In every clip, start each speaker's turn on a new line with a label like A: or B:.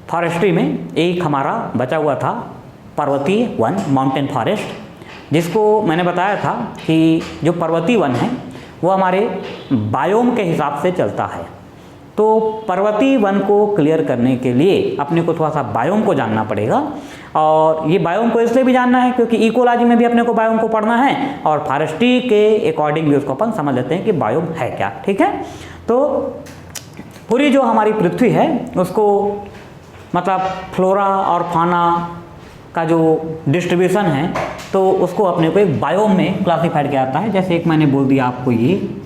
A: Forestry में एक हमारा बचा हुआ था पर्वतीय वन, माउंटेन फॉरेस्ट, जिसको मैंने बताया था कि जो पर्वतीय वन है वो हमारे बायोम के हिसाब से चलता है। तो पर्वतीय वन को क्लियर करने के लिए अपने को थोड़ा सा बायोम को जानना पड़ेगा, और ये बायोम को इसलिए भी जानना है क्योंकि इकोलॉजी में भी अपने को बायोम को पढ़ना है, और फॉरेस्ट्री के अकॉर्डिंग भी उसको अपन समझ लेते हैं कि बायोम है क्या। ठीक है, तो पूरी जो हमारी पृथ्वी है उसको मतलब फ्लोरा और फाना का जो डिस्ट्रीब्यूशन है तो उसको अपने को एक बायोम में क्लासीफाइड किया जाता है। जैसे एक मैंने बोल दिया आपको, ये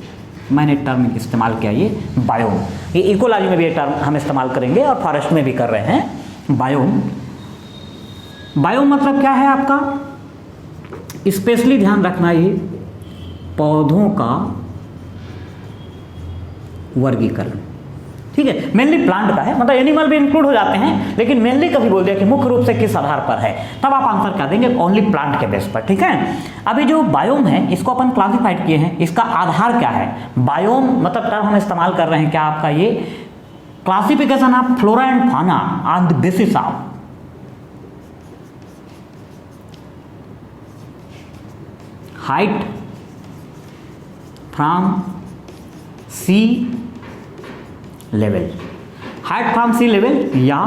A: मैंने टर्म इस्तेमाल किया, ये बायोम, ये इकोलॉजी में भी ये टर्म हम इस्तेमाल करेंगे और फॉरेस्ट में भी कर रहे हैं। बायोम, बायोम मतलब क्या है आपका, स्पेशली ध्यान रखना, ये पौधों का वर्गीकरण। ठीक है, मेनली प्लांट का है, मतलब एनिमल भी इंक्लूड हो जाते हैं, लेकिन मेनली कभी बोल दिया कि मुख्य रूप से किस आधार पर है, तब आप आंसर क्या देंगे, ओनली प्लांट के बेस पर। ठीक है, अभी जो बायोम है इसको अपन क्लासिफाइड किए हैं, इसका आधार क्या है, बायोम मतलब टर्म हम इस्तेमाल कर रहे हैं क्या आपका, ये classification of flora and fauna on the basis of height from sea level, height from sea level या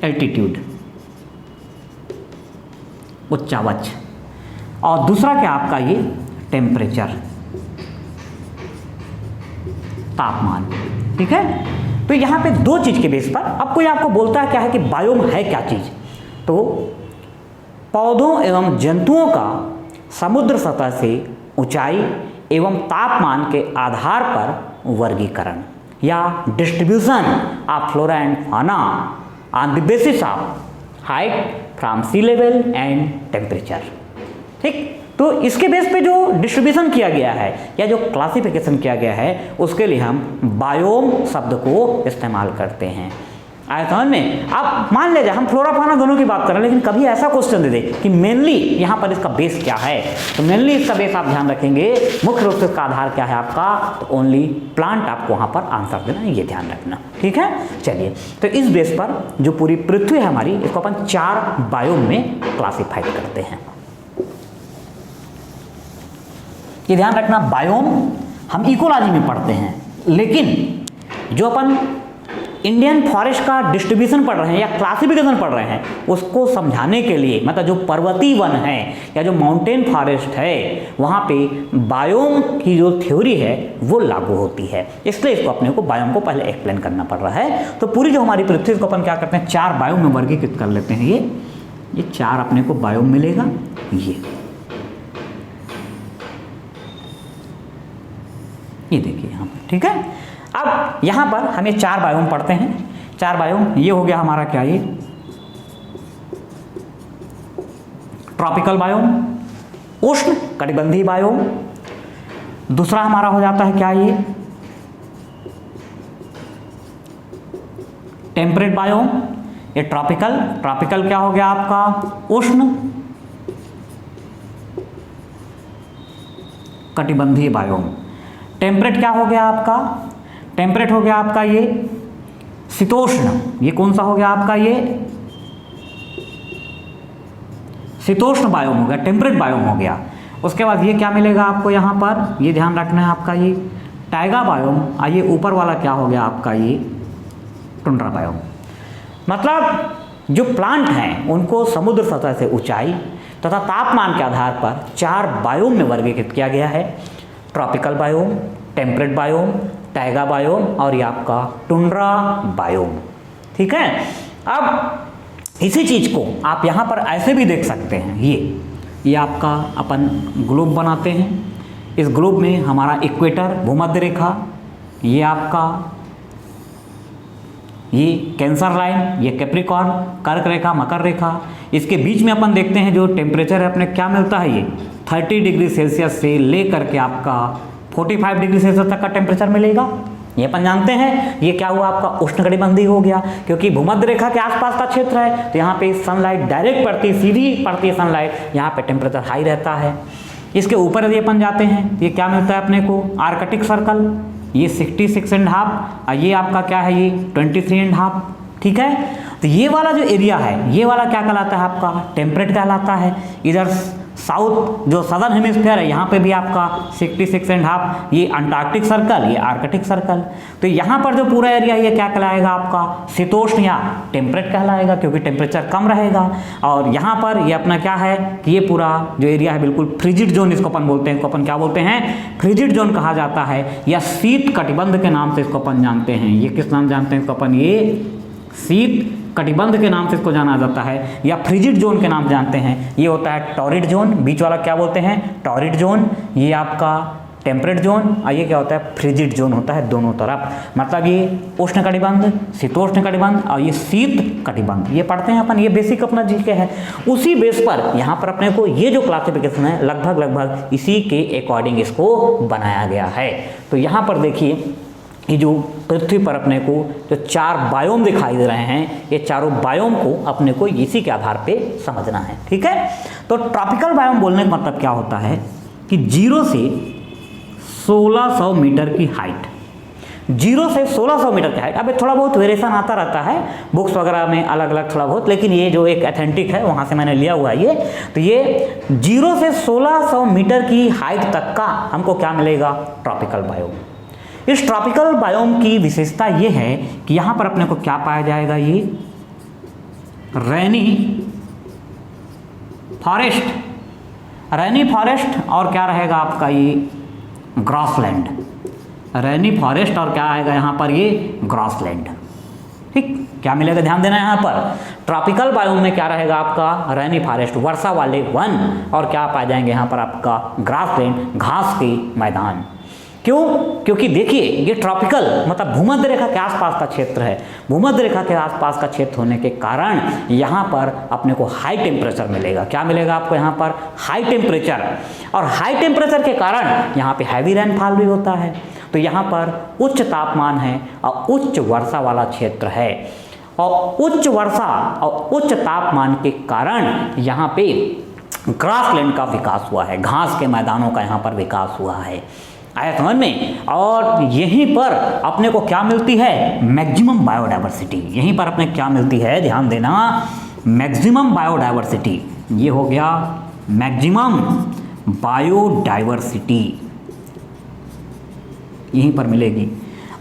A: एल्टीट्यूड, उच्चावच, और दूसरा क्या आपका ये टेम्परेचर, तापमान। ठीक है, तो यहां पे दो चीज के बेस पर अब कोई आपको बोलता है क्या है कि बायोम है क्या चीज, तो पौधों एवं जंतुओं का समुद्र सतह से ऊंचाई एवं तापमान के आधार पर वर्गीकरण या distribution of flora and fauna on the basis of height from sea level and temperature. ठीक, तो इसके बेस पे जो डिस्ट्रीब्यूशन किया गया है या जो क्लासिफिकेशन किया गया है उसके लिए हम बायोम शब्द को इस्तेमाल करते हैं। आया समझ में। आप मान लीजिए हम फ्लोरा फाना दोनों की बात कर रहे हैं, लेकिन कभी ऐसा क्वेश्चन दे दे कि मेनली यहाँ पर इसका बेस क्या है, तो मेनली इसका बेस आप ध्यान रखेंगे, मुख्य रूप से इसका आधार क्या है आपका, तो ओनली प्लांट आपको वहाँ पर आंसर देना, ये ध्यान रखना। ठीक है, चलिए, तो इस बेस पर जो पूरी पृथ्वी है हमारी, इसको अपन 4 बायोम में क्लासीफाइड करते हैं। ये ध्यान रखना, बायोम हम इकोलॉजी में पढ़ते हैं, लेकिन जो अपन इंडियन फॉरेस्ट का डिस्ट्रीब्यूशन पढ़ रहे हैं या क्लासिफिकेशन पढ़ रहे हैं उसको समझाने के लिए, मतलब जो पर्वतीय वन है या जो माउंटेन फॉरेस्ट है वहाँ पे बायोम की जो थ्योरी है वो लागू होती है, इसलिए इसको अपने को बायोम को पहले एक्सप्लेन करना पड़ रहा है। तो पूरी जो हमारी पृथ्वी को अपन क्या करते हैं, 4 बायोम में वर्गीकृत कर लेते हैं। ये 4 अपने को बायोम मिलेगा। ये देखिए यहाँ पर। ठीक है, अब यहाँ पर हम ये 4 बायोम पढ़ते हैं। 4 बायोम, ये हो गया हमारा क्या, ये ट्रॉपिकल बायोम, उष्ण कटिबंधीय बायोम। दूसरा हमारा हो जाता है क्या, ये टेम्परेट बायोम। ये ट्रॉपिकल, ट्रॉपिकल क्या हो गया आपका, उष्ण कटिबंधीय बायोम। टेम्परेट क्या हो गया आपका, टेम्परेट हो गया आपका ये शीतोष्ण। ये कौन सा हो गया आपका, ये शीतोष्ण बायोम हो गया, टेम्परेट बायोम हो गया। उसके बाद ये क्या मिलेगा आपको यहाँ पर, ये ध्यान रखना है आपका, ये टाइगा बायोम। आइए ऊपर वाला क्या हो गया आपका, ये टुंड्रा बायोम। मतलब जो प्लांट हैं उनको समुद्र सतह से ऊंचाई तथा तापमान के आधार पर 4 बायोम में वर्गीकृत किया गया है, tropical biome, temperate biome, Tyga biome और ये आपका टुंड्रा बायोम। ठीक है, अब इसी चीज को आप यहाँ पर ऐसे भी देख सकते हैं, ये आपका अपन ग्लोब बनाते हैं। इस ग्लोब में हमारा इक्वेटर, भूमध्य रेखा, ये आपका ये कैंसर लाइन, ये कैप्रिकॉर्न, कर्क रेखा, मकर रेखा। इसके बीच में अपन देखते हैं जो टेम्परेचर है अपने क्या मिलता है, ये 30 डिग्री सेल्सियस से लेकर के आपका 45 डिग्री सेल्सियस तक का टेम्परेचर मिलेगा। ये अपन जानते हैं। ये क्या हुआ आपका, उष्णकटिबंधीय हो गया, क्योंकि भूमध्य रेखा के आसपास का क्षेत्र है, तो यहाँ पे सनलाइट डायरेक्ट पड़ती है, सीधी पड़ती है सनलाइट, यहाँ पे टेम्परेचर हाई रहता है। इसके ऊपर यदि अपन जाते हैं, ये क्या मिलता है अपने को, आर्कटिक सर्कल, ये 66.5 और ये आपका क्या है, ये 23.5, ठीक है। तो ये वाला जो एरिया है, ये वाला क्या कहलाता है आपका, टेम्परेट कहलाता है। इधर साउथ जो सदर्न हेमिस्फीयर है, यहाँ पे भी आपका 66.5, ये अंटार्कटिक सर्कल, ये आर्कटिक सर्कल। तो यहाँ पर जो पूरा एरिया ये क्या कहलाएगा आपका, शीतोष्ण या टेम्परेट कहलाएगा, क्योंकि टेम्परेचर कम रहेगा। और यहाँ पर ये अपना क्या है कि ये पूरा जो एरिया है बिल्कुल फ्रिजिड जोन इसको अपन बोलते हैं, इसको अपन क्या बोलते हैं, फ्रिजिड जोन कहा जाता है, या शीत कटिबंध के नाम से इसको अपन जानते हैं। ये किस नाम जानते हैं इसको अपन, ये शीत कटिबंध के नाम से इसको जाना जाता है, या फ्रिजिड जोन के नाम जानते हैं। ये होता है टॉरिड जोन, बीच वाला क्या बोलते हैं, टॉरिड जोन। ये आपका टेम्परेट जोन, और ये क्या होता है, फ्रिजिड जोन होता है दोनों तरफ। मतलब ये उष्ण कटिबंध, शीतोष्ण कटिबंध और ये शीत कटिबंध, ये पढ़ते हैं अपन, ये बेसिक अपना जीके है। उसी बेस पर यहाँ पर अपने को ये जो क्लासिफिकेशन है लगभग इसी के अकॉर्डिंग इसको बनाया गया है। तो यहाँ पर देखिए, ये जो पृथ्वी पर अपने को जो 4 बायोम दिखाई दे रहे हैं, ये चारों बायोम को अपने को इसी के आधार पे समझना है, ठीक है। तो ट्रॉपिकल बायोम बोलने का मतलब क्या होता है कि 0 से 1600 मीटर की हाइट, 0 से 1600 मीटर की हाइट। अब थोड़ा बहुत वेरिएशन आता रहता है बुक्स वगैरह में अलग अलग थोड़ा बहुत, लेकिन ये जो एक ऑथेंटिक है वहाँ से मैंने लिया हुआ है ये। तो ये 0 से 1600 मीटर की हाइट तक का हमको क्या मिलेगा, ट्रॉपिकल बायोम। इस ट्रॉपिकल बायोम की विशेषता ये है कि यहाँ पर अपने को क्या पाया जाएगा, ये रेनी फॉरेस्ट, रेनी फॉरेस्ट और क्या रहेगा आपका ये ग्रासलैंड, रेनी फॉरेस्ट और क्या आएगा यहाँ पर, ये ग्रासलैंड, ठीक। क्या मिलेगा, ध्यान देना यहाँ पर, ट्रॉपिकल बायोम में क्या रहेगा आपका, रेनी फॉरेस्ट, वर्षा वाले वन, और क्या पाए जाएंगे यहाँ पर आपका ग्रासलैंड, घास के मैदान। क्यों, क्योंकि देखिए ये ट्रॉपिकल मतलब भूमध्य रेखा के आसपास का क्षेत्र है। भूमध्य रेखा के आसपास का क्षेत्र होने के कारण यहाँ पर अपने को हाई टेम्परेचर मिलेगा। क्या मिलेगा आपको यहाँ पर, हाई टेम्परेचर। और हाई टेम्परेचर के कारण यहाँ पे हैवी रेनफॉल भी होता है। तो यहाँ पर उच्च तापमान है और उच्च वर्षा वाला क्षेत्र है, और उच्च वर्षा और उच्च तापमान के कारण यहाँ पे ग्रासलैंड का विकास हुआ है, घास के मैदानों का यहाँ पर विकास हुआ है। आया समझ में। और यहीं पर अपने को क्या मिलती है, मैक्सिमम बायोडाइवर्सिटी। यहीं पर अपने क्या मिलती है, ध्यान देना, मैक्सिमम बायोडाइवर्सिटी। ये हो गया मैक्सिमम बायोडाइवर्सिटी, यहीं पर मिलेगी।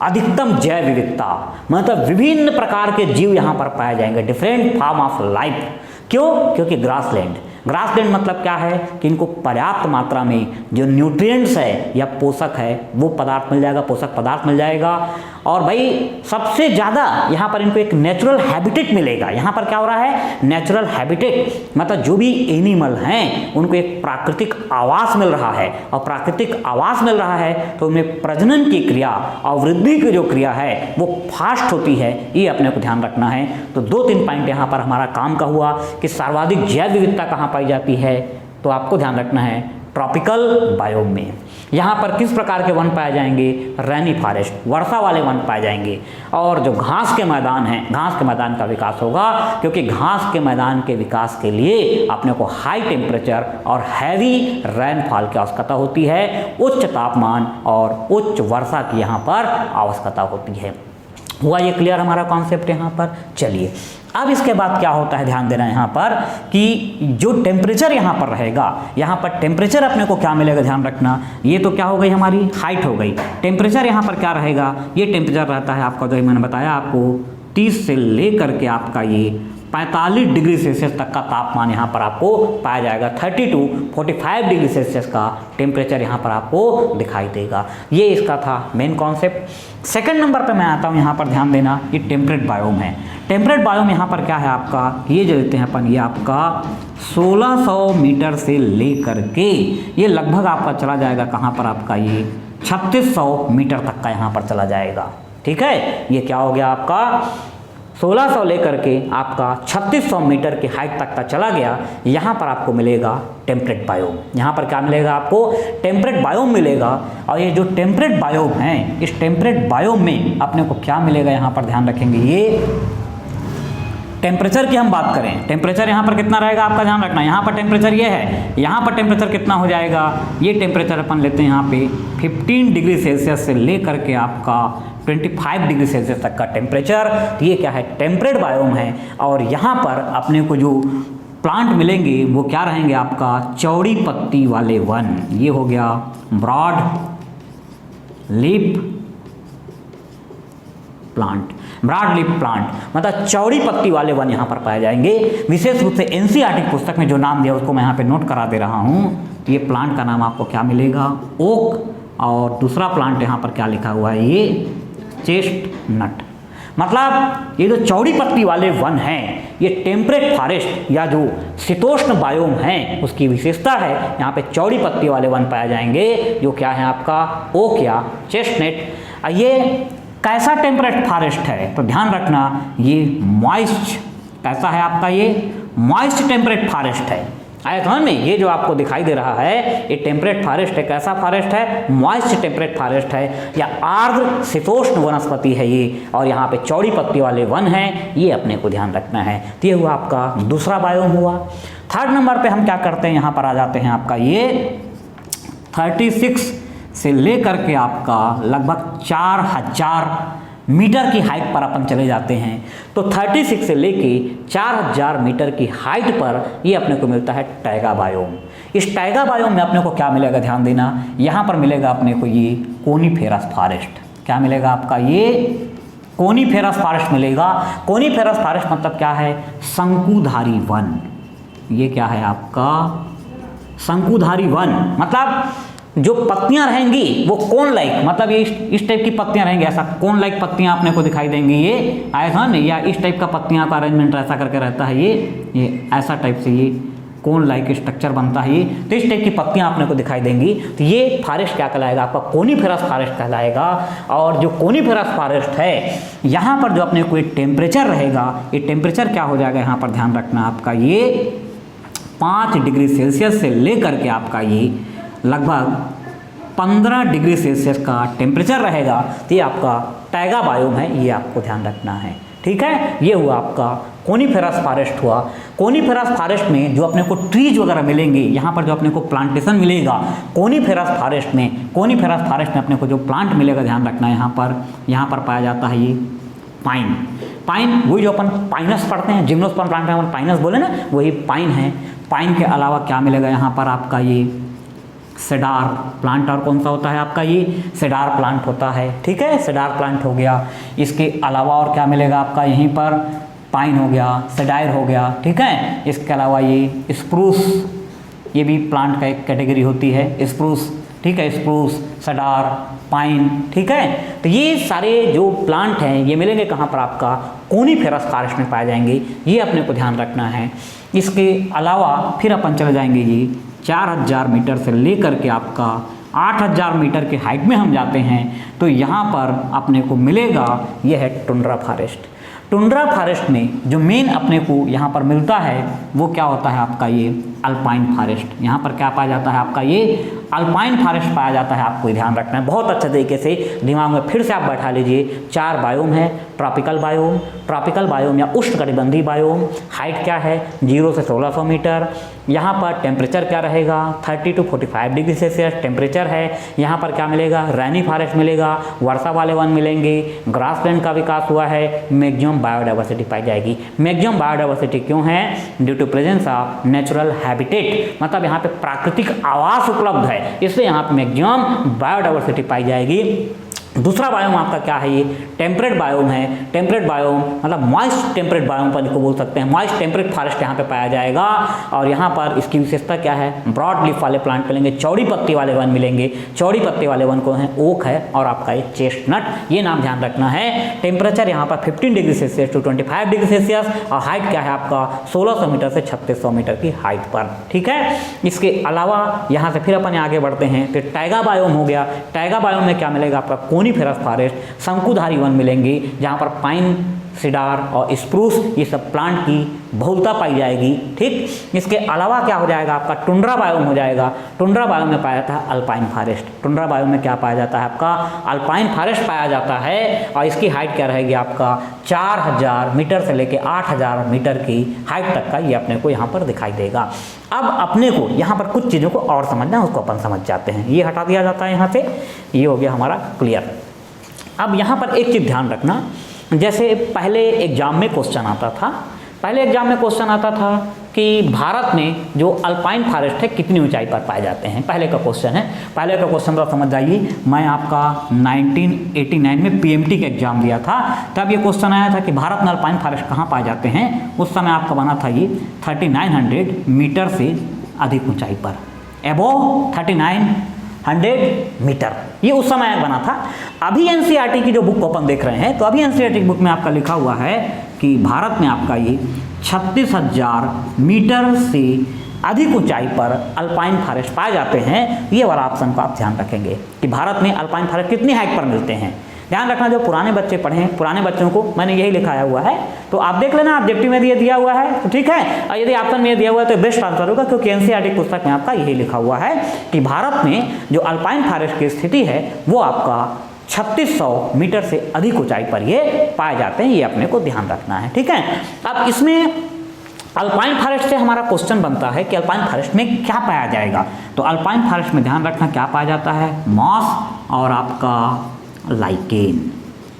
A: अधिकतम जैव विविधता, मतलब विभिन्न प्रकार के जीव यहाँ पर पाए जाएंगे, डिफरेंट फॉर्म ऑफ लाइफ। क्यों, क्योंकि ग्रासलैंड, ग्रासलैंड मतलब क्या है कि इनको पर्याप्त मात्रा में जो न्यूट्रिएंट्स है या पोषक है वो पदार्थ मिल जाएगा, पोषक पदार्थ मिल जाएगा। और भाई सबसे ज़्यादा यहाँ पर इनको एक नेचुरल हैबिटेट मिलेगा। यहाँ पर क्या हो रहा है, नेचुरल हैबिटेट मतलब जो भी एनिमल हैं उनको एक प्राकृतिक आवास मिल रहा है, और प्राकृतिक आवास मिल रहा है तो उनमें प्रजनन की क्रिया और वृद्धि की जो क्रिया है वो फास्ट होती है। ये अपने को ध्यान रखना है। तो 2-3 पॉइंट यहाँ पर हमारा काम का हुआ कि सर्वाधिक जैव विविधता कहाँ पाई जाती है, तो आपको ध्यान रखना है ट्रॉपिकल बायोम में। यहाँ पर किस प्रकार के वन पाए जाएंगे, रेनी फॉरेस्ट, वर्षा वाले वन पाए जाएंगे। और जो घास के मैदान हैं, घास के मैदान का विकास होगा, क्योंकि घास के मैदान के विकास के लिए अपने को हाई टेम्परेचर और हैवी रेनफॉल की आवश्यकता होती है, उच्च तापमान और उच्च वर्षा की यहाँ पर आवश्यकता होती है। हुआ ये क्लियर हमारा कॉन्सेप्ट यहाँ पर। चलिए अब इसके बाद क्या होता है, ध्यान देना यहाँ पर कि जो टेम्परेचर यहाँ पर रहेगा, यहाँ पर टेम्परेचर अपने को क्या मिलेगा, ध्यान रखना। ये तो क्या हो गई, हमारी हाइट हो गई। टेम्परेचर यहाँ पर क्या रहेगा, ये टेम्परेचर रहता है आपका, जो मैंने बताया आपको 30 से लेकर के आपका ये 45 डिग्री सेल्सियस तक का तापमान यहाँ पर आपको पाया जाएगा। 30 to 45 डिग्री सेल्सियस का टेम्परेचर यहाँ पर आपको दिखाई देगा। ये इसका था मेन कॉन्सेप्ट। सेकंड नंबर पे मैं आता हूँ, यहाँ पर ध्यान देना, ये टेम्परेट बायोम है। टेम्परेट बायोम यहाँ पर क्या है आपका, ये जो लेते हैं अपन, ये आपका 1600 मीटर से लेकर के ये लगभग आपका चला जाएगा कहाँ पर, आपका ये 3600 मीटर तक का यहाँ पर चला जाएगा। ठीक है, ये क्या हो गया आपका 1600 लेकर के आपका 3600 मीटर की हाइट तक का चला गया। यहाँ पर आपको मिलेगा टेम्परेट बायोम। यहाँ पर क्या मिलेगा आपको, टेम्परेट बायोम मिलेगा। और ये जो टेम्परेट बायोम है, इस टेम्परेट बायोम में अपने को क्या मिलेगा, यहाँ पर ध्यान रखेंगे, ये टेम्परेचर की हम बात करें, टेम्परेचर यहाँ पर कितना रहेगा आपका ध्यान रखना। यहाँ पर टेम्परेचर ये है, यहाँ पर टेम्परेचर कितना हो जाएगा, ये टेम्परेचर अपन लेते हैं यहाँ पे 15 डिग्री सेल्सियस से लेकर के आपका 25 डिग्री सेल्सियस तक का टेम्परेचर। तो ये क्या है, टेम्परेट बायोम है। और यहाँ पर अपने को जो प्लांट मिलेंगे वो क्या रहेंगे आपका, चौड़ी पत्ती वाले वन। ये हो गया broad leaf plant, broad leaf plant मतलब चौड़ी पत्ती वाले वन यहाँ पर पाए जाएंगे। विशेष रूप से एनसीईआरटी पुस्तक में जो नाम दिया उसको मैं यहाँ पे नोट करा दे रहा हूँ। तो ये प्लांट का नाम आपको क्या मिलेगा, ओक। और दूसरा प्लांट यहाँ पर क्या लिखा हुआ है, ये चेस्टनट। मतलब ये जो चौड़ी पत्ती वाले वन हैं, ये टेम्परेट फॉरेस्ट या जो शीतोष्ण बायोम है उसकी विशेषता है। यहाँ पे चौड़ी पत्ती वाले वन पाए जाएंगे जो क्या है आपका, ओक या चेस्टनट। ये कैसा टेम्परेट फॉरेस्ट है, तो ध्यान रखना ये मॉइस्ट, कैसा है आपका, ये मॉइस्ट टेम्परेट फॉरेस्ट है। आया समझ में, ये जो आपको दिखाई दे रहा है ये टेम्परेट फॉरेस्ट है। कैसा फॉरेस्ट है, मॉइस्ट टेम्परेट फॉरेस्ट है या आर्द्र शीतोष्ण वनस्पति है ये। और यहाँ पे चौड़ी पत्ती वाले वन हैं, ये अपने को ध्यान रखना है। तो ये हुआ आपका दूसरा बायोम हुआ। थर्ड नंबर पे हम क्या करते हैं, यहाँ पर आ जाते हैं आपका ये 36 से लेकर के आपका लगभग 4000 मीटर की हाइट पर अपन चले जाते हैं। तो 36 से लेके 4000 मीटर की हाइट पर ये अपने को मिलता है टैगा बायोम। इस टैगा बायोम में अपने को क्या मिलेगा, ध्यान देना, यहाँ पर मिलेगा अपने को ये कोनीफेरस फॉरेस्ट। क्या मिलेगा आपका, ये कोनीफेरस फॉरेस्ट मिलेगा। कोनीफेरस फॉरेस्ट मतलब क्या है, शंकुधारी वन। ये क्या है आपका, शंकुधारी वन मतलब जो पत्तियां रहेंगी वो कोन लाइक, मतलब ये इस टाइप की पत्तियां रहेंगी, ऐसा कोन लाइक पत्तियां अपने को दिखाई देंगी। ये आया था ना, या इस टाइप का पत्तियां का अरेंजमेंट ऐसा करके रहता है, ये ऐसा टाइप से ये कोन लाइक स्ट्रक्चर बनता है ये। तो इस टाइप की पत्तियां अपने को दिखाई देंगी। तो ये फॉरेस्ट क्या कहलाएगा आपका, कोनीफेरस फॉरेस्ट कहलाएगा। और जो कोनीफेरस फॉरेस्ट है यहाँ पर जो अपने को टेम्परेचर रहेगा, ये टेम्परेचर क्या हो जाएगा, यहाँ पर ध्यान रखना आपका, ये 5 डिग्री सेल्सियस से लेकर के आपका ये लगभग 15 डिग्री सेल्सियस का टेम्परेचर रहेगा। तो ये आपका टैगा बायोम है, ये आपको ध्यान रखना है। ठीक है, ये हुआ आपका कोनीफेरस फॉरेस्ट हुआ। कोनीफेरस फॉरेस्ट में जो अपने को ट्रीज वगैरह मिलेंगे, यहाँ पर जो अपने को प्लांटेशन मिलेगा कोनीफेरस फॉरेस्ट में, कोनीफेरस फॉरेस्ट में अपने को जो प्लांट मिलेगा ध्यान रखना है, यहाँ पर पाया जाता है ये पाइन। पाइन वही जो अपन पाइनस पढ़ते हैं, जिम्नोस्पर्म प्लांट में अपन पाइनस बोले ना, वही पाइन है। पाइन के अलावा क्या मिलेगा यहाँ पर आपका, ये सेडार प्लांट। और कौन सा होता है आपका, ये सेडार प्लांट होता है। ठीक है, सेडार प्लांट हो गया। इसके अलावा और क्या मिलेगा आपका, यहीं पर पाइन हो गया, सेडायर हो गया। ठीक है, इसके अलावा ये स्प्रूस, ये भी प्लांट का एक कैटेगरी होती है, स्प्रूस। ठीक है, स्प्रूस, सेडार, पाइन। ठीक है, तो ये सारे जो प्लांट हैं ये मिलेंगे कहाँ पर आपका, कोनीफेरस फॉरेस्ट में पाए जाएंगे। ये अपने को ध्यान रखना है। इसके अलावा फिर अपन चले जाएंगे ये 4000 मीटर से लेकर के आपका 8000 मीटर के हाइट में हम जाते हैं। तो यहाँ पर अपने को मिलेगा, यह है टुंड्रा फॉरेस्ट। टुंड्रा फॉरेस्ट में जो मेन अपने को यहाँ पर मिलता है वो क्या होता है आपका, ये अल्पाइन फॉरेस्ट। यहाँ पर क्या पाया जाता है आपका, ये अल्पाइन फॉरेस्ट पाया जाता है। आपको ध्यान रखना है बहुत अच्छे तरीके से, दिमाग में फिर से आप बैठा लीजिए। 4 बायोम है, ट्रॉपिकल बायोम या उष्णकटिबंधीय बायोम। हाइट क्या है, 0 से 1600 मीटर। यहाँ पर टेम्परेचर क्या रहेगा, 30 to 45 डिग्री सेल्सियस टेम्परेचर है। यहाँ पर क्या मिलेगा, रैनी फॉरेस्ट मिलेगा, वर्षा वाले वन मिलेंगे, ग्रासलैंड का विकास हुआ है, मैक्सिमम बायोडाइवर्सिटी पाई जाएगी। मैक्सिमम बायोडाइवर्सिटी क्यों है, due to presence of natural habitat, मतलब यहाँ पे प्राकृतिक आवास उपलब्ध है, इसलिए यहाँ पे मैक्सिमम बायोडाइवर्सिटी पाई जाएगी। दूसरा बायोम आपका क्या है, ये टेम्परेट बायोम है। टेम्परेट बायोम मतलब मॉइस्ट टेम्परेट बायोम पर इसको बोल सकते हैं। मॉइस्ट टेम्परेट फॉरेस्ट यहाँ पे पाया जाएगा। और यहाँ पर इसकी विशेषता क्या है, ब्रॉड लीफ वाले प्लांट मिलेंगे, चौड़ी पत्ती वाले वन मिलेंगे। चौड़ी पत्ती वाले वन को है ओक है और आपका ये चेस्टनट, ये नाम ध्यान रखना है। टेम्परेचर यहाँ पर 15 degree Celsius to 25 degree Celsius और हाइट क्या है आपका 1600 मीटर से 3600 मीटर की हाइट पर। ठीक है, इसके अलावा यहाँ से फिर अपन आगे बढ़ते हैं। फिर टैगा बायोम हो गया। टैगा बायोम में क्या मिलेगा आपका, कोनीफेरस फॉरेस्ट, शंकुधारी वन मिलेंगे जहाँ पर पाइन सिडार और स्प्रूस, ये सब प्लांट की बहुलता पाई जाएगी। ठीक, इसके अलावा क्या हो जाएगा आपका टुंड्रा बायोम हो जाएगा। टुंड्रा बायोम में पाया जाता है अल्पाइन फॉरेस्ट। टुंड्रा बायोम में क्या पाया जाता है आपका अल्पाइन फॉरेस्ट पाया जाता है, और इसकी हाइट क्या रहेगी आपका 4000 मीटर से लेके 8000 मीटर की हाइट तक का ये अपने को यहाँ पर दिखाई देगा। अब अपने को यहाँ पर कुछ चीज़ों को और समझना है, उसको अपन समझ जाते हैं। ये हटा दिया जाता है यहाँ से, ये हो गया हमारा क्लियर। अब यहाँ पर एक चीज़ ध्यान रखना, जैसे पहले एग्जाम में क्वेश्चन आता था, कि भारत में जो अल्पाइन फॉरेस्ट है कितनी ऊंचाई पर पाए जाते हैं। पहले का क्वेश्चन है, पहले का क्वेश्चन तो समझ जाइए, मैं आपका 1989 में पीएमटी का एग्जाम दिया था, तब ये क्वेश्चन आया था कि भारत में अल्पाइन फॉरेस्ट कहाँ पाए जाते हैं। उस समय आपका बना था ये 3900 मीटर से अधिक ऊंचाई पर, एबोव 3900 मीटर, ये उस समय बना था। अभी एनसीईआरटी की जो बुक को अपन देख रहे हैं, तो अभी एनसीईआरटी की बुक में आपका लिखा हुआ है कि भारत में आपका ये 36,000 मीटर से अधिक ऊंचाई पर अल्पाइन फॉरेस्ट पाए जाते हैं। ये वाला ऑप्शन को आप ध्यान रखेंगे कि भारत में अल्पाइन फॉरेस्ट कितनी हाइट पर मिलते हैं। ध्यान रखना, जो पुराने बच्चे पढ़े हैं, पुराने बच्चों को मैंने यही लिखाया हुआ है, तो आप देख लेना, ऑब्जेक्टिव में ये दिया हुआ है तो ठीक है, और यदि ऑप्शन में ये दिया हुआ है तो बेस्ट आंसर होगा, क्योंकि एनसीईआरटी पुस्तक में आपका यही लिखा हुआ है कि भारत में जो अल्पाइन फॉरेस्ट की स्थिति है वो आपका 3600 मीटर से अधिक ऊंचाई पर ये पाए जाते हैं। ये अपने को ध्यान रखना है, ठीक है। अब इसमें अल्पाइन फॉरेस्ट से हमारा क्वेश्चन बनता है कि अल्पाइन फॉरेस्ट में क्या पाया जाएगा। तो अल्पाइन फॉरेस्ट में ध्यान रखना क्या पाया जाता है, मॉस और आपका लाइकेन।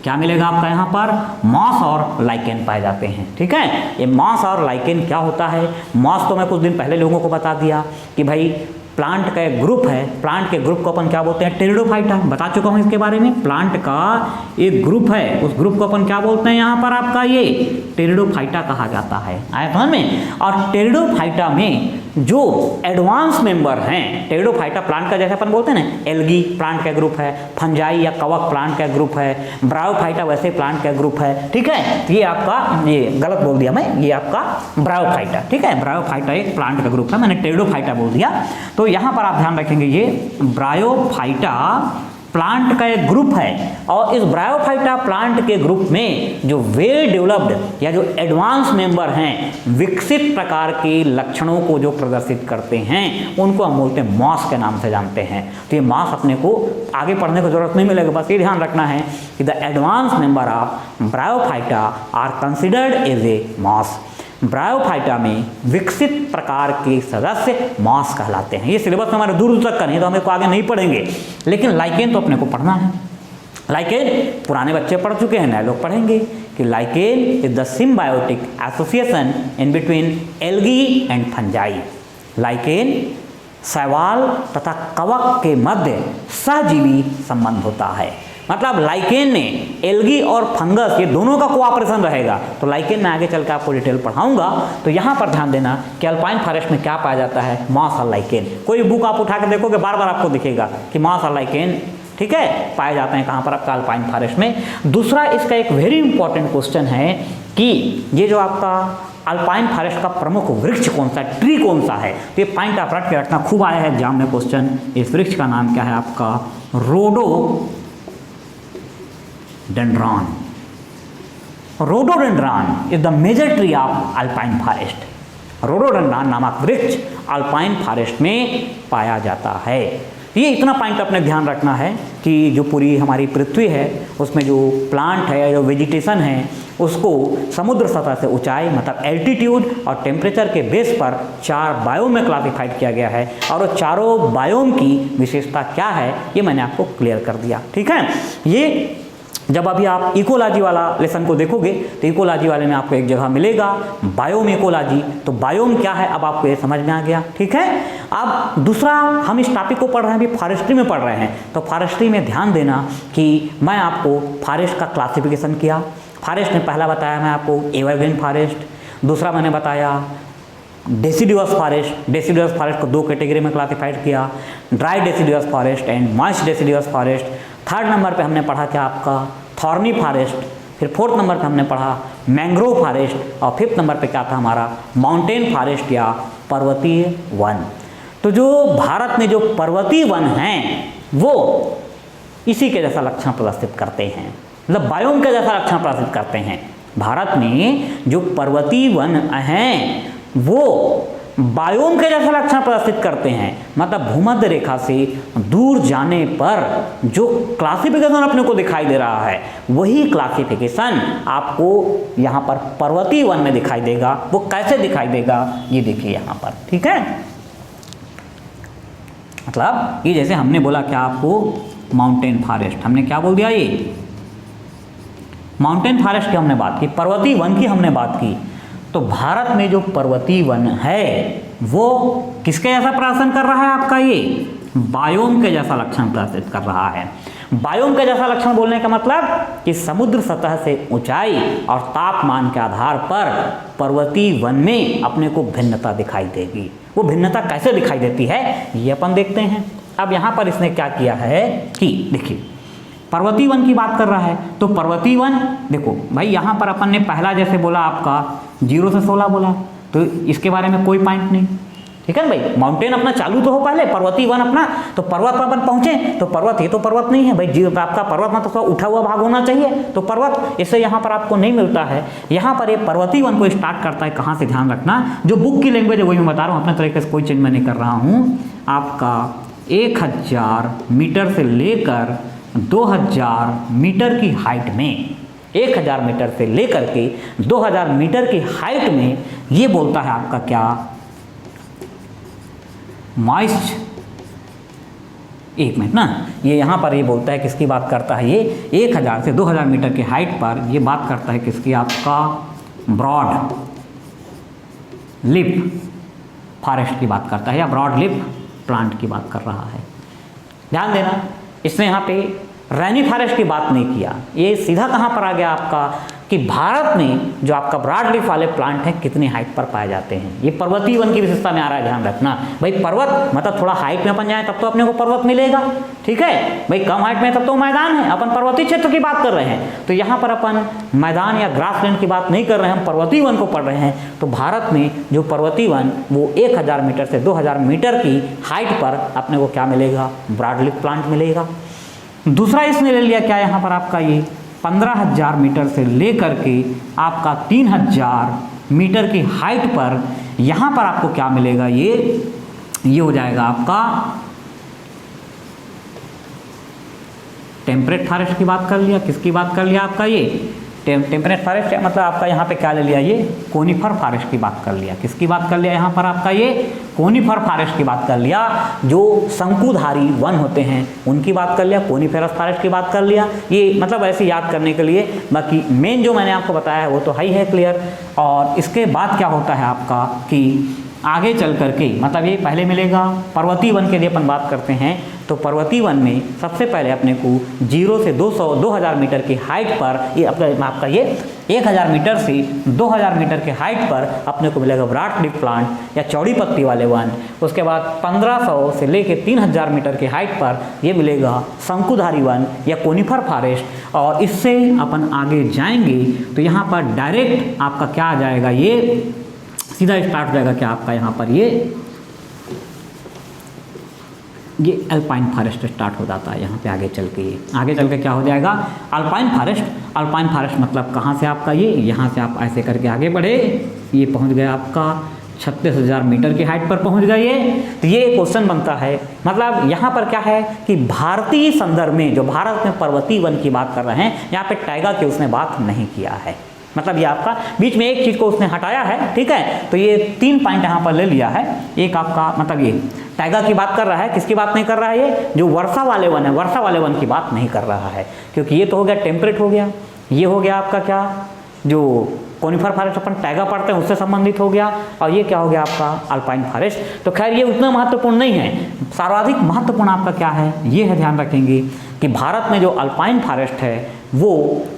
A: क्या मिलेगा आपका यहाँ पर, मॉस और लाइकेन पाए जाते हैं, ठीक है। ये मॉस और लाइकेन क्या होता है, मॉस तो मैं कुछ दिन पहले लोगों को बता दिया कि भाई प्लांट का एक ग्रुप है, प्लांट के ग्रुप को अपन क्या बोलते हैं, टेरिडोफाइटा, बता चुका हूँ इसके बारे में। प्लांट का एक ग्रुप है, उस ग्रुप को अपन क्या बोलते हैं यहाँ पर आपका ये टेरिडोफाइटा कहा जाता है, आया समझ में। और टेरिडोफाइटा में जो एडवांस मेंबर हैं, टेरिडोफाइटा प्लांट का जैसे अपन बोलते हैं ना, एल्गी प्लांट का ग्रुप है, फंजाई या कवक प्लांट का ग्रुप है, ब्रायोफाइटा वैसे प्लांट का ग्रुप है, ठीक है। ये आपका, ये गलत बोल दिया मैं, ये आपका ब्रायोफाइटा, ठीक है। ब्रायोफाइटा एक प्लांट का ग्रुप है, मैंने टेरिडोफाइटा बोल दिया। तो यहाँ पर आप ध्यान रखेंगे ये ब्रायोफाइटा प्लांट का एक ग्रुप है, और इस ब्रायोफाइटा प्लांट के ग्रुप में जो वेल डेवलप्ड या जो एडवांस मेंबर हैं, विकसित प्रकार के लक्षणों को जो प्रदर्शित करते हैं, उनको हम बोलते हैं मॉस के नाम से जानते हैं। तो ये मॉस अपने को आगे पढ़ने की जरूरत नहीं मिलेगी, बस ये ध्यान रखना है कि the advance member of bryophyta are considered as a moss. Bryophyta में विकसित प्रकार के सदस्य मॉस कहलाते हैं। ये सिलेबस में हमारे दूर तक का नहीं, तो हमें को आगे नहीं पढ़ेंगे, लेकिन लाइकेन तो अपने को पढ़ना है। लाइकेन पुराने बच्चे पढ़ चुके हैं, नए लोग पढ़ेंगे कि lichen is the symbiotic association in between algae and fungi. Lichen शैवाल तथा कवक के मध्य सहजीवी संबंध होता है, मतलब लाइकेन में एल्गी और फंगस ये दोनों का कोऑपरेशन रहेगा। तो लाइकेन में आगे चल के आपको डिटेल पढ़ाऊंगा। तो यहाँ पर ध्यान देना कि अल्पाइन फॉरेस्ट में क्या पाया जाता है, मॉस और लाइकेन। कोई बुक आप उठा के देखोगे बार बार आपको दिखेगा कि मॉस और लाइकेन, ठीक है, पाए जाते हैं कहाँ पर आपका अल्पाइन फॉरेस्ट में। दूसरा इसका एक वेरी इंपॉर्टेंट क्वेश्चन है कि ये जो आपका अल्पाइन फॉरेस्ट का प्रमुख वृक्ष कौन सा, ट्री कौन सा है। तो ये पॉइंट आप रट के रखना, खूब आया है एग्जाम में क्वेश्चन। इस वृक्ष का नाम क्या है आपका, rhododendron. Rhododendron is the major tree of alpine forest. Rhododendron नामक वृक्ष अल्पाइन फॉरेस्ट में पाया जाता है। ये इतना पॉइंट अपने ध्यान रखना है कि जो पूरी हमारी पृथ्वी है उसमें जो प्लांट है, जो वेजिटेशन है, उसको समुद्र सतह से ऊंचाई मतलब एल्टीट्यूड और टेम्परेचर के बेस पर 4 बायोम में क्लासिफाइड किया गया है। और वो चारों बायोम की विशेषता क्या है ये मैंने आपको क्लियर कर दिया, ठीक है। ये जब अभी आप इकोलॉजी वाला लेसन को देखोगे तो इकोलॉजी वाले में आपको एक जगह मिलेगा बायोम इकोलॉजी। तो बायोम क्या है अब आपको ये समझ में आ गया, ठीक है। अब दूसरा हम इस टॉपिक को पढ़ रहे हैं, अभी फॉरेस्ट्री में पढ़ रहे हैं। तो फॉरेस्ट्री में ध्यान देना कि मैं आपको फॉरेस्ट का क्लासिफिकेशन किया। फॉरेस्ट में पहला बताया मैं आपको एवरग्रीन फॉरेस्ट, दूसरा मैंने बताया डेसिडुअस फॉरेस्ट। डेसिडुअस फॉरेस्ट को 2 कैटेगरी में क्लासिफाइड किया, dry deciduous forest and moist deciduous forest. 3rd number पे हमने पढ़ा क्या आपका थॉर्नी फॉरेस्ट। फिर 4th नंबर पे हमने पढ़ा मैंग्रोव फॉरेस्ट, और 5th नंबर पे क्या था हमारा माउंटेन फॉरेस्ट या पर्वतीय वन। तो जो भारत में जो पर्वतीय वन हैं वो इसी के जैसा लक्षण प्रदर्शित करते हैं, मतलब बायोम के जैसा लक्षण प्रदर्शित करते हैं। भारत में जो पर्वतीय वन हैं वो बायोम के जैसा लक्षण प्रदर्शित करते हैं। मतलब भूमध्य रेखा से दूर जाने पर जो क्लासिफिकेशन अपने को दिखाई दे रहा है वही क्लासिफिकेशन आपको यहाँ पर पर्वतीय वन में दिखाई देगा। वो कैसे दिखाई देगा ये देखिए यहाँ पर, ठीक है। मतलब ये जैसे हमने बोला क्या आपको माउंटेन फॉरेस्ट, हमने क्या बोल दिया, ये माउंटेन फॉरेस्ट की हमने बात की, पर्वतीय वन की हमने बात की। तो भारत में जो पर्वतीय वन है वो किसके जैसा प्रदर्शन कर रहा है आपका, ये बायोम के जैसा लक्षण प्रदर्शित कर रहा है। बायोम के जैसा लक्षण बोलने का मतलब कि समुद्र सतह से ऊंचाई और तापमान के आधार पर पर्वतीय वन में अपने को भिन्नता दिखाई देगी। वो भिन्नता कैसे दिखाई देती है ये अपन देखते हैं। अब यहाँ पर इसने क्या किया है कि देखिए पर्वतीय वन की बात कर रहा है, तो पर्वतीय वन देखो भाई, यहाँ पर अपन ने पहला जैसे बोला आपका 0 से 16 बोला, तो इसके बारे में कोई पॉइंट नहीं, ठीक है ना भाई। माउंटेन अपना चालू तो हो पहले, पर्वतीय वन अपना, तो पर्वत पर अपन पहुंचे तो पर्वत, ये तो पर्वत नहीं है भाई, आपका पर्वत में तो उठा हुआ भाग होना चाहिए, तो पर्वत इससे यहाँ पर आपको नहीं मिलता है। यहाँ पर ये पर्वतीय वन को स्टार्ट करता है कहाँ से, ध्यान रखना, जो बुक की लैंग्वेज है वही मैं बता रहा हूँ, अपने तरीके से कोई चेंज मैं नहीं कर रहा हूँ। आपका 1000 मीटर से लेकर 2000 मीटर की हाइट में, 1000 मीटर से लेकर के 2000 मीटर की हाइट में ये बोलता है आपका क्या, मॉइस्ट, एक मिनट ना, ये यहाँ पर ये बोलता है किसकी बात करता है, ये 1000 से 2000 मीटर की हाइट पर ये बात करता है किसकी, आपका ब्रॉड लिप फॉरेस्ट की बात करता है, या ब्रॉड लिप प्लांट की बात कर रहा है। ध्यान देना, इसने यहाँ पे रैनी फॉरेस्ट की बात नहीं किया, ये सीधा कहाँ पर आ गया आपका कि भारत में जो आपका ब्रॉड लीफ वाले प्लांट हैं कितनी हाइट पर पाए जाते हैं। ये पर्वतीय वन की विशेषता में आ रहा है, ध्यान रखना भाई। पर्वत मतलब थोड़ा हाइट में अपन जाए तब तो अपने को पर्वत मिलेगा, ठीक है भाई। कम हाइट में तब तो मैदान है, अपन पर्वतीय क्षेत्र की बात कर रहे हैं। तो यहाँ पर अपन मैदान या ग्रासलैंड की बात नहीं कर रहे हैं, हम पर्वतीय वन को पढ़ रहे हैं। तो भारत में जो पर्वतीय वन वो 1000 मीटर से 2000 मीटर की हाइट पर अपने को क्या मिलेगा, ब्रॉड लीफ प्लांट मिलेगा। दूसरा इसने ले लिया क्या यहाँ पर आपका, ये 15000 मीटर से लेकर के आपका 3000 मीटर की हाइट पर यहाँ पर आपको क्या मिलेगा, ये हो जाएगा आपका टेम्परेट फॉरेस्ट की बात कर लिया। किसकी बात कर लिया आपका, ये टेम्परेट फॉरेस्ट, मतलब आपका यहाँ पे क्या ले लिया, ये कोनिफर फॉरेस्ट की बात कर लिया। किसकी बात कर लिया यहाँ पर आपका, ये कोनिफर फॉरेस्ट की बात कर लिया। जो शंकुधारी वन होते हैं उनकी बात कर लिया, कोनिफेरस फॉरेस्ट की बात कर लिया। ये मतलब ऐसे याद करने के लिए, बाकी मेन जो मैंने आपको बताया है वो तो है ही है, क्लियर। और इसके बाद क्या होता है आपका कि आगे चल करके, मतलब ये पहले मिलेगा पर्वतीय वन के लिए अपन बात करते हैं। तो पर्वतीय वन में सबसे पहले अपने को 0 से 2000 मीटर की हाइट पर, ये आपका ये 1000 मीटर से 2000 मीटर के हाइट पर अपने को मिलेगा ब्रॉड लीफ प्लांट या चौड़ी पत्ती वाले वन। उसके बाद 1500 से लेके 3000 मीटर की हाइट पर ये मिलेगा शंकुधारी वन या कोनिफर फॉरेस्ट। और इससे अपन आगे जाएंगे तो यहाँ पर डायरेक्ट आपका क्या आ जाएगा, ये सीधा स्टार्ट हो जाएगा क्या आपका यहाँ पर, ये अल्पाइन फॉरेस्ट स्टार्ट हो जाता है यहाँ पे। आगे चल के क्या हो जाएगा, अल्पाइन फॉरेस्ट। अल्पाइन फॉरेस्ट मतलब कहाँ से आपका, ये यहाँ से आप ऐसे करके आगे बढ़े, ये पहुँच गया आपका 36,000 मीटर की हाइट पर पहुँच गए। तो ये क्वेश्चन बनता है, मतलब यहाँ पर क्या है कि भारतीय संदर्भ में जो भारत में पर्वतीय वन की बात कर रहे हैं, यहाँ पे टाइगर की उसने बात नहीं किया है। मतलब ये आपका बीच में एक चीज़ को उसने हटाया है, ठीक है। तो ये 3 पॉइंट यहाँ पर ले लिया है। एक आपका मतलब ये टाइगर की बात कर रहा है, किसकी बात नहीं कर रहा है, ये जो वर्षा वाले वन है, वर्षा वाले वन की बात नहीं कर रहा है, क्योंकि ये तो हो गया टेम्परेट हो गया, ये हो गया आपका क्या, जो कोनिफर फॉरेस्ट अपन टाइगर पढ़ते हैं उससे संबंधित हो गया, और ये क्या हो गया आपका अल्पाइन फॉरेस्ट। तो खैर ये उतना महत्वपूर्ण नहीं है, सर्वाधिक महत्वपूर्ण आपका क्या है, ये है, ध्यान रखेंगे कि भारत में जो अल्पाइन फॉरेस्ट है वो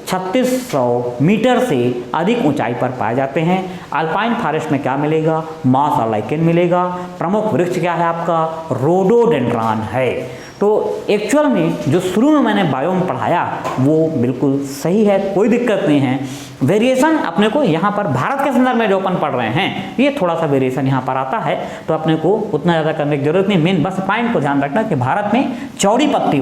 A: 3600 मीटर से अधिक ऊंचाई पर पाए जाते हैं। अल्पाइन फॉरेस्ट में क्या मिलेगा, मॉस और लाइकेन मिलेगा। प्रमुख वृक्ष क्या है आपका, रोडोडेंड्रॉन है। तो एक्चुअल में जो शुरू में मैंने बायोम पढ़ाया वो बिल्कुल सही है, कोई दिक्कत नहीं है। वेरिएशन अपने को यहाँ पर भारत के संदर्भ में जो अपन पढ़ रहे हैं ये थोड़ा सा वेरिएशन यहाँ पर आता है, तो अपने को उतना ज़्यादा करने की जरूरत नहीं। मेन बस पॉइंट को ध्यान रखना कि भारत में चौड़ी पत्ती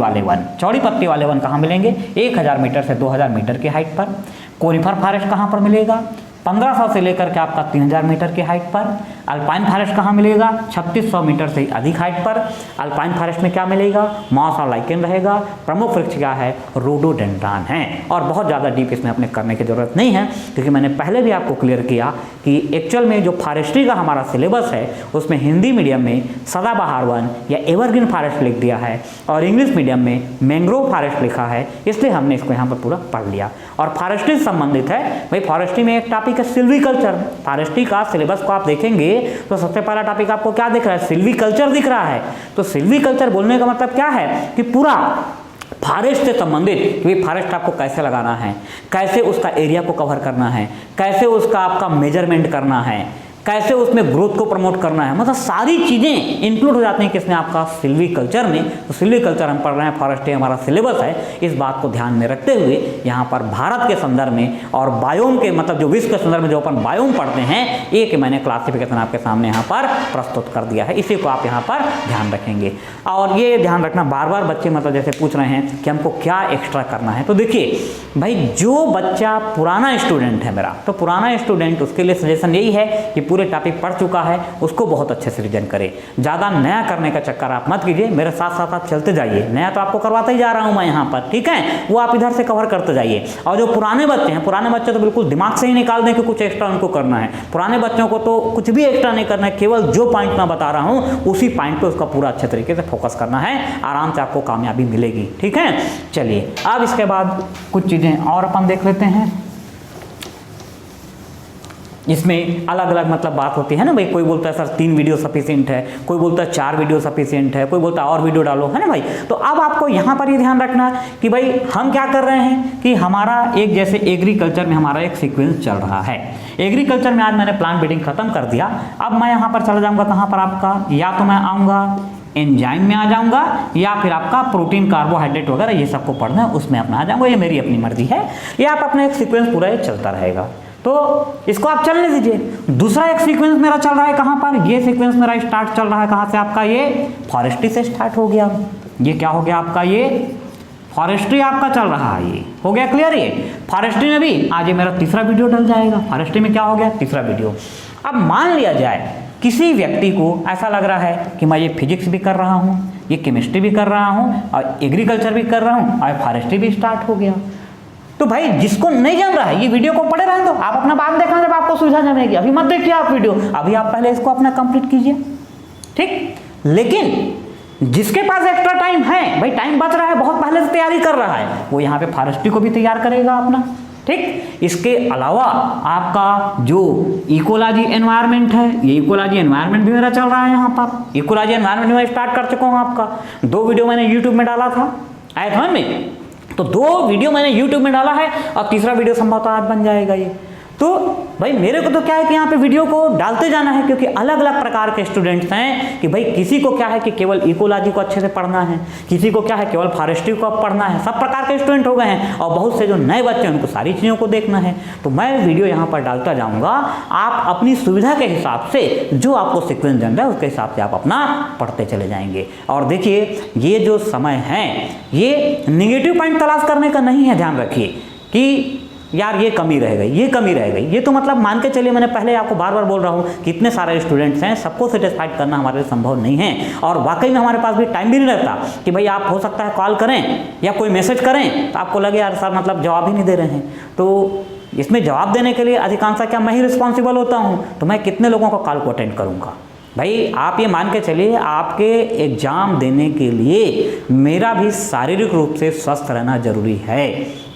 A: वाले वन कहाँ मिलेंगे, 1000 मीटर से 2000 मीटर की हाइट पर। कोनिफर फॉरेस्ट कहाँ पर मिलेगा? 1500 से लेकर के आपका 3000 मीटर की हाइट पर। अल्पाइन फॉरेस्ट कहाँ मिलेगा? 3600 मीटर से अधिक हाइट पर। अल्पाइन फॉरेस्ट में क्या मिलेगा? मॉस और लाइकेन रहेगा। प्रमुख वृक्ष क्या है? रोडोडेंड्रॉन है। और बहुत ज़्यादा डीप इसमें अपने करने की जरूरत नहीं है, क्योंकि मैंने पहले भी आपको क्लियर किया कि एक्चुअल में जो फॉरेस्ट्री का हमारा सिलेबस है उसमें हिंदी मीडियम में सदाबहार वन या एवरग्रीन फॉरेस्ट लिख दिया है और इंग्लिश मीडियम में मैंग्रोव फॉरेस्ट लिखा है, इसलिए हमने इसको यहाँ पर पूरा पढ़ लिया। और फॉरेस्ट्री से संबंधित है भाई, फॉरेस्ट्री में एक टॉपिक है सिल्वीकल्चर। फॉरेस्ट्री का सिलेबस को आप देखेंगे तो सबसे पहला टॉपिक आपको क्या दिख रहा है? सिल्वीकल्चर दिख रहा है। तो सिल्वीकल्चर बोलने का मतलब क्या है कि पूरा फॉरेस्ट से संबंधित कि फॉरेस्ट आपको कैसे लगाना है, कैसे उसका एरिया को कवर करना है, कैसे उसका आपका मेजरमेंट करना है, कैसे उसमें ग्रोथ को प्रमोट करना है, मतलब सारी चीज़ें इंक्लूड हो जाती हैं किसमें? आपका सिल्वीकल्चर में। तो सिल्वीकल्चर हम पढ़ रहे हैं, फॉरेस्ट्री हमारा सिलेबस है। इस बात को ध्यान में रखते हुए यहाँ पर भारत के संदर्भ में और बायोम के मतलब जो विश्व के संदर्भ में जो अपन बायोम पढ़ते हैं, एक मैंने क्लासिफिकेशन आपके सामने यहाँ पर प्रस्तुत कर दिया है। इसी को आप यहाँ पर ध्यान रखेंगे। और ये ध्यान रखना, बार बार बच्चे मतलब जैसे पूछ रहे हैं कि हमको क्या एक्स्ट्रा करना है, तो देखिए भाई, जो बच्चा पुराना स्टूडेंट है मेरा, तो पुराना स्टूडेंट उसके लिए सजेशन यही है कि पूरे टॉपिक पढ़ चुका है उसको बहुत अच्छे से रिवीजन करें। ज़्यादा नया करने का चक्कर आप मत कीजिए, मेरे साथ साथ आप चलते जाइए। नया तो आपको करवाता ही जा रहा हूँ मैं यहाँ पर, ठीक है, वो आप इधर से कवर करते जाइए। और जो पुराने बच्चे हैं, पुराने बच्चे तो बिल्कुल दिमाग से ही निकाल दें कि कुछ एक्स्ट्रा उनको करना है। पुराने बच्चों को तो कुछ भी एक्स्ट्रा नहीं करना है, केवल जो पॉइंट मैं बता रहा हूँ उसी पॉइंट पर उसका पूरा अच्छे तरीके से फोकस करना है, आराम से आपको कामयाबी मिलेगी, ठीक है। चलिए अब इसके बाद कुछ चीज़ें और अपन देख लेते हैं। इसमें अलग अलग मतलब बात होती है ना भाई, कोई बोलता है सर 3 वीडियो सफिशिएंट है, कोई बोलता है 4 वीडियो सफिशिएंट है, कोई बोलता है और वीडियो डालो, है ना भाई। तो अब आपको यहाँ पर ये ध्यान रखना कि भाई हम क्या कर रहे हैं कि हमारा एक जैसे एग्रीकल्चर में हमारा एक सीक्वेंस चल रहा है। एग्रीकल्चर में आज मैंने प्लांट ब्रीडिंग खत्म कर दिया। अब मैं यहाँ पर चला जाऊँगा कहाँ पर आपका, या तो मैं आऊँगा एंजाइम में आ जाऊंगा, या फिर आपका प्रोटीन कार्बोहाइड्रेट वगैरह ये सबको पढ़ना है उसमें अपना आ जाऊंगा। ये मेरी अपनी मर्जी है, ये आप अपना एक सीक्वेंस पूरा ये चलता रहेगा, तो इसको आप चलने दीजिए। दूसरा एक सीक्वेंस मेरा चल रहा है कहाँ पर, ये सीक्वेंस मेरा स्टार्ट चल रहा है कहाँ से आपका, ये फॉरेस्ट्री से स्टार्ट हो गया। ये क्या हो गया आपका, ये फॉरेस्ट्री आपका चल रहा है, ये हो गया क्लियर। ये फॉरेस्ट्री में भी आज ये मेरा तीसरा वीडियो डल जाएगा। फॉरेस्ट्री में क्या हो गया, तीसरा वीडियो। अब मान लिया जाए किसी व्यक्ति को ऐसा लग रहा है कि मैं ये फिजिक्स भी कर रहा हूँ, ये केमिस्ट्री भी कर रहा हूँ और एग्रीकल्चर भी कर रहा हूँ और फॉरेस्ट्री भी स्टार्ट हो गया, तो भाई जिसको नहीं जान रहा है ये वीडियो को पढ़े रहने दो, आप अपना बात देखना जब आपको सुविधा जमेगी। अभी मत देखिए आप वीडियो, अभी आप पहले इसको अपना कंप्लीट कीजिए, ठीक। लेकिन जिसके पास एक्स्ट्रा टाइम है, भाई टाइम बच रहा है, बहुत पहले से तैयारी कर रहा है, वो यहाँ पे फॉरेस्ट्री को भी तैयार करेगा अपना, ठीक। इसके अलावा आपका जो इकोलॉजी एनवायरनमेंट है, ये इकोलॉजी एनवायरनमेंट भी मेरा चल रहा है यहाँ पर। इकोलॉजी एनवायरनमेंट में स्टार्ट कर चुका हूँ आपका, 2 वीडियो मैंने यूट्यूब में डाला था, आया समझ में, तो 2 वीडियो मैंने यूट्यूब में डाला है और तीसरा वीडियो संभवतः आज बन जाएगा ये। तो भाई मेरे को तो क्या है कि यहाँ पे वीडियो को डालते जाना है, क्योंकि अलग अलग प्रकार के स्टूडेंट्स हैं कि भाई किसी को क्या है कि केवल इकोलॉजी को अच्छे से पढ़ना है, किसी को क्या है केवल फॉरेस्ट्री को पढ़ना है, सब प्रकार के स्टूडेंट हो गए हैं। और बहुत से जो नए बच्चे हैं उनको सारी चीज़ों को देखना है, तो मैं वीडियो यहाँ पर डालता जाऊँगा। आप अपनी सुविधा के हिसाब से जो आपको सीक्वेंस जन रहा है उसके हिसाब से आप अपना पढ़ते चले जाएंगे। और देखिए ये जो समय है ये निगेटिव पॉइंट तलाश करने का नहीं है, ध्यान रखिए कि यार ये कमी रह गई, ये कमी रह गई, ये तो मतलब मान के चलिए, मैंने पहले आपको बार बार बोल रहा हूँ कि इतने सारे स्टूडेंट्स हैं, सबको सेटिस्फाइड करना हमारे लिए संभव नहीं है। और वाकई में हमारे पास भी टाइम भी नहीं रहता कि भाई आप हो सकता है कॉल करें या कोई मैसेज करें तो आपको लगे यार सर मतलब जवाब ही नहीं दे रहे हैं, तो इसमें जवाब देने के लिए अधिकांशतः क्या मैं ही रिस्पॉन्सिबल होता हूँ, तो मैं कितने लोगों का कॉल को अटेंड करूँगा। भाई आप ये मान के चलिए आपके एग्ज़ाम देने के लिए मेरा भी शारीरिक रूप से स्वस्थ रहना जरूरी है।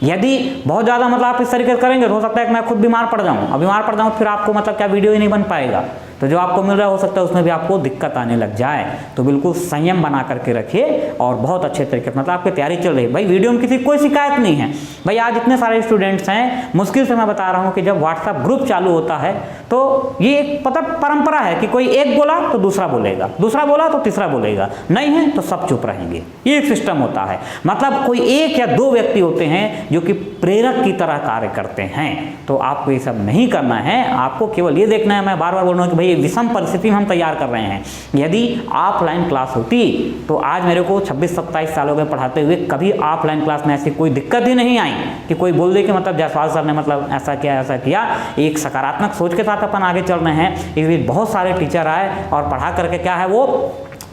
A: यदि बहुत ज़्यादा मतलब आप इस तरीके से करेंगे तो हो सकता है कि मैं खुद बीमार पड़ जाऊँ, और बीमार पड़ जाऊँ फिर आपको मतलब क्या वीडियो ही नहीं बन पाएगा, तो जो आपको मिल रहा हो सकता है उसमें भी आपको दिक्कत आने लग जाए। तो बिल्कुल संयम बना करके रखिए और बहुत अच्छे तरीके से मतलब आपकी तैयारी चल रही है। भाई वीडियो में किसी कोई शिकायत नहीं है। भाई आज इतने सारे स्टूडेंट्स हैं, मुश्किल से मैं बता रहा हूँ कि जब व्हाट्सएप ग्रुप चालू होता है तो ये एक मतलब परंपरा है कि कोई एक बोला तो दूसरा बोलेगा, दूसरा बोला तो तीसरा बोलेगा, नहीं है तो सब चुप रहेंगे, ये एक सिस्टम होता है। मतलब कोई 1 या 2 व्यक्ति होते हैं जो कि प्रेरक की तरह कार्य करते हैं। तो आपको ये सब नहीं करना है, आपको केवल ये देखना है, मैं बार बार बोल रहा हूँ कि भाई बड़ी विषम परिस्थिति में हम तैयार कर रहे हैं। यदि ऑफलाइन क्लास होती तो आज मेरे को 26-27 साल हो गए पढ़ाते हुए, कभी ऑफलाइन क्लास में ऐसी कोई दिक्कत ही नहीं आई कि कोई बोल दे कि मतलब जायसवाल सर ने मतलब ऐसा किया। एक सकारात्मक सोच के साथ अपन आगे चल रहे हैं। इस बीच बहुत सारे टीचर आए और पढ़ा करके क्या है वो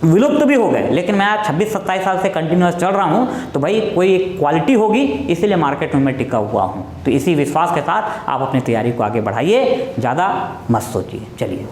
A: विलुप्त भी हो गए, लेकिन मैं आज 26-27 साल से कंटिन्यूअस चल रहा हूँ, तो भाई कोई एक क्वालिटी होगी, इसीलिए मार्केट में मैं टिका हुआ हूँ। तो इसी विश्वास के साथ आप अपनी तैयारी को आगे बढ़ाइए, ज़्यादा मत सोचिए। चलिए।